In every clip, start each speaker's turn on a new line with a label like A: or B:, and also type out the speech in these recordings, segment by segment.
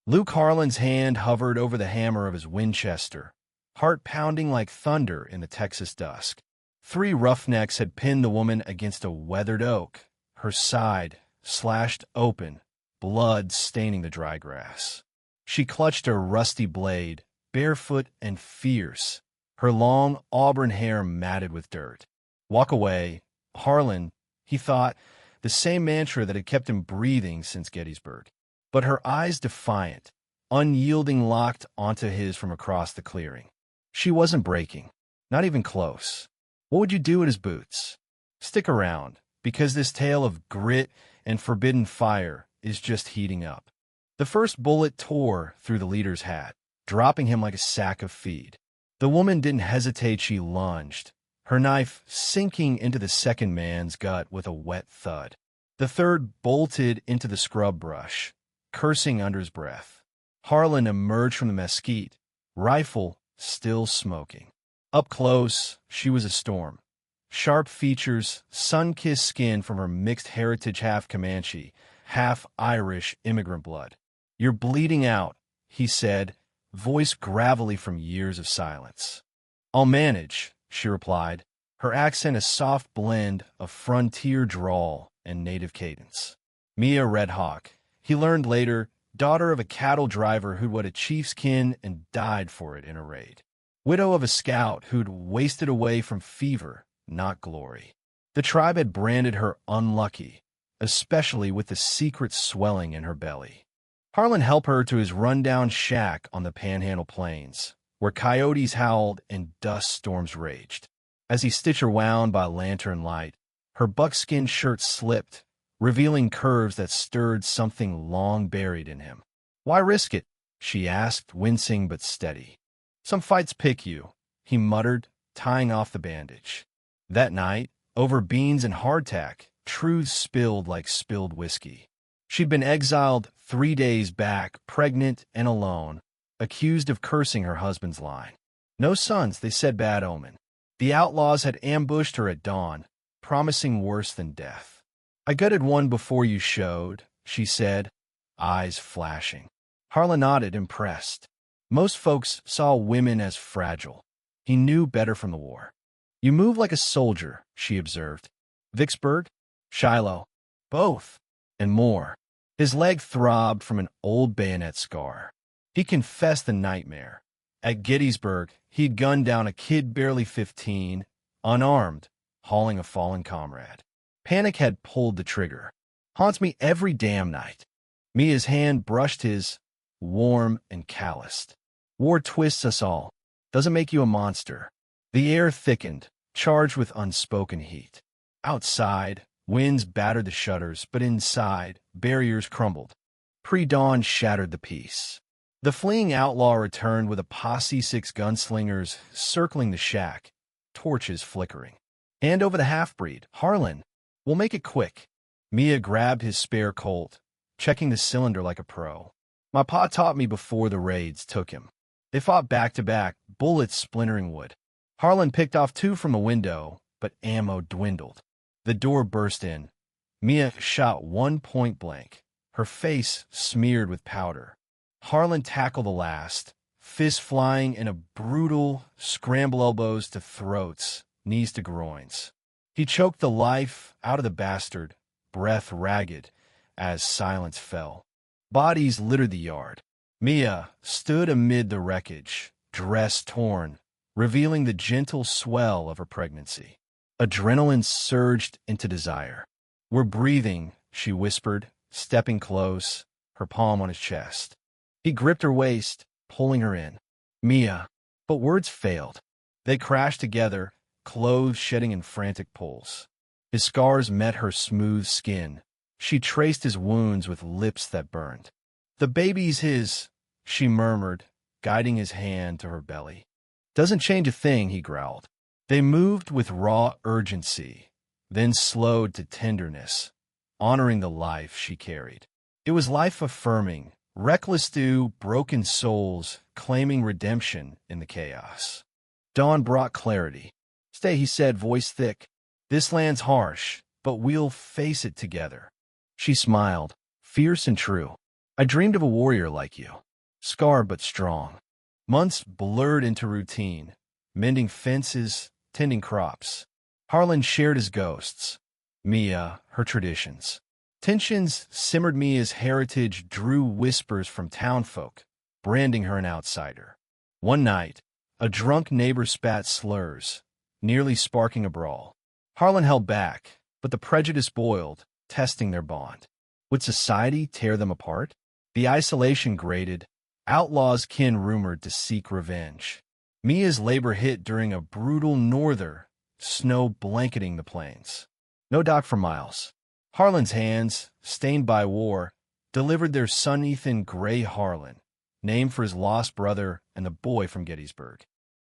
A: Luke Harlan's hand hovered over the hammer of his Winchester, heart pounding like thunder in the Texas dusk. 3 roughnecks had pinned the woman against a weathered oak, her side slashed open, blood staining the dry grass. She clutched a rusty blade, barefoot and fierce, her long auburn hair matted with dirt. Walk away, Harlan, he thought, the same mantra that had kept him breathing since Gettysburg. But her eyes defiant, unyielding, locked onto his from across the clearing. She wasn't breaking, not even close. What would you do at his boots? Stick around, because this tale of grit and forbidden fire is just heating up. The first bullet tore through the leader's hat, dropping him like a sack of feed. The woman didn't hesitate. She lunged, her knife sinking into the second man's gut with a wet thud. The third bolted into the scrub brush, cursing under his breath. Harlan emerged from the mesquite, rifle still smoking. Up close, she was a storm. Sharp features, sun-kissed skin from her mixed heritage, half Comanche, half Irish immigrant blood. "You're bleeding out," he said, voice gravelly from years of silence. "I'll manage," she replied, her accent a soft blend of frontier drawl and native cadence. Mia Red Hawk, he learned later, daughter of a cattle driver who'd wed a chief's kin and died for it in a raid. Widow of a scout who'd wasted away from fever, not glory. The tribe had branded her unlucky, especially with the secret swelling in her belly. Harlan helped her to his rundown shack on the Panhandle Plains, where coyotes howled and dust storms raged. As he stitched her wound by lantern light, her buckskin shirt slipped, revealing curves that stirred something long buried in him. "Why risk it?" she asked, wincing but steady. "Some fights pick you," he muttered, tying off the bandage. That night, over beans and hardtack, truths spilled like spilled whiskey. She'd been exiled 3 days back, pregnant and alone, accused of cursing her husband's line. No sons, they said, bad omen. The outlaws had ambushed her at dawn, promising worse than death. "I gutted one before you showed," she said, eyes flashing. Harlan nodded, impressed. Most folks saw women as fragile. He knew better from the war. "You move like a soldier," she observed. "Vicksburg? Shiloh? Both. And more." His leg throbbed from an old bayonet scar. He confessed the nightmare. At Gettysburg, he'd gunned down a kid barely 15, unarmed, hauling a fallen comrade. Panic had pulled the trigger. "Haunts me every damn night." Mia's hand brushed his, warm and calloused. "War twists us all. Doesn't make you a monster." The air thickened, charged with unspoken heat. Outside, winds battered the shutters, but inside, barriers crumbled. Pre-dawn shattered the peace. The fleeing outlaw returned with a posse, 6 gunslingers circling the shack, torches flickering. Hand over the half-breed, Harlan. We'll make it quick. Mia grabbed his spare Colt, checking the cylinder like a pro. "My pa taught me before the raids took him." They fought back-to-back, bullets splintering wood. Harlan picked off 2 from the window, but ammo dwindled. The door burst in. Mia shot one point blank, her face smeared with powder. Harlan tackled the last, fists flying in a brutal scramble, elbows to throats, knees to groins. He choked the life out of the bastard, breath ragged, as silence fell. Bodies littered the yard. Mia stood amid the wreckage, dress torn, revealing the gentle swell of her pregnancy. Adrenaline surged into desire. "We're breathing," she whispered, stepping close, her palm on his chest. He gripped her waist, pulling her in. "Mia," but words failed. They crashed together, clothes shedding in frantic pulls. His scars met her smooth skin. She traced his wounds with lips that burned. "The baby's his," she murmured, guiding his hand to her belly. "Doesn't change a thing," he growled. They moved with raw urgency, then slowed to tenderness, honoring the life she carried. It was life-affirming, reckless to broken souls claiming redemption in the chaos. Dawn brought clarity. "Stay," he said, voice thick. "This land's harsh, but we'll face it together." She smiled, fierce and true. I dreamed of a warrior like you, scarred but strong. Months blurred into routine, mending fences, tending crops. Harlan shared his ghosts, Mia, her traditions. Tensions simmered Mia's heritage drew whispers from townfolk, branding her an outsider. One night, a drunk neighbor spat slurs, nearly sparking a brawl. Harlan held back, but the prejudice boiled, testing their bond. Would society tear them apart? The isolation grated, outlaws kin rumored to seek revenge. Mia's labor hit during a brutal norther, snow blanketing the plains. No dock for miles. Harlan's hands, stained by war, delivered their son Ethan Gray Harlan, named for his lost brother and the boy from Gettysburg.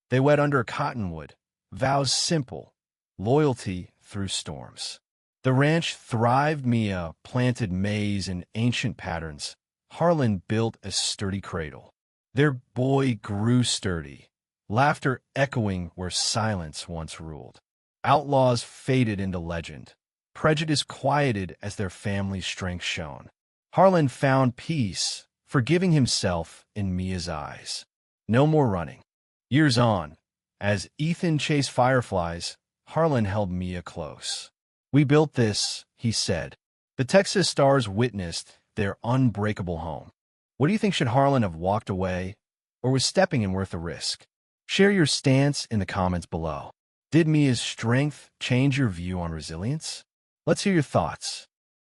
A: They wed under a cottonwood, vows simple, loyalty through storms. The ranch thrived. Mia planted maize in ancient patterns. Harlan built a sturdy cradle. Their boy grew sturdy, laughter echoing where silence once ruled. Outlaws faded into legend. Prejudice quieted as their family's strength shone. Harlan found peace, forgiving himself in Mia's eyes. No more running. Years on, as Ethan chased fireflies, Harlan held Mia close. We built this, he said. The Texas stars witnessed their unbreakable home. What do you think? Should Harlan have walked away, or was stepping in worth the risk? Share your stance in the comments below. Did Mia's strength change your view on resilience? Let's hear your thoughts.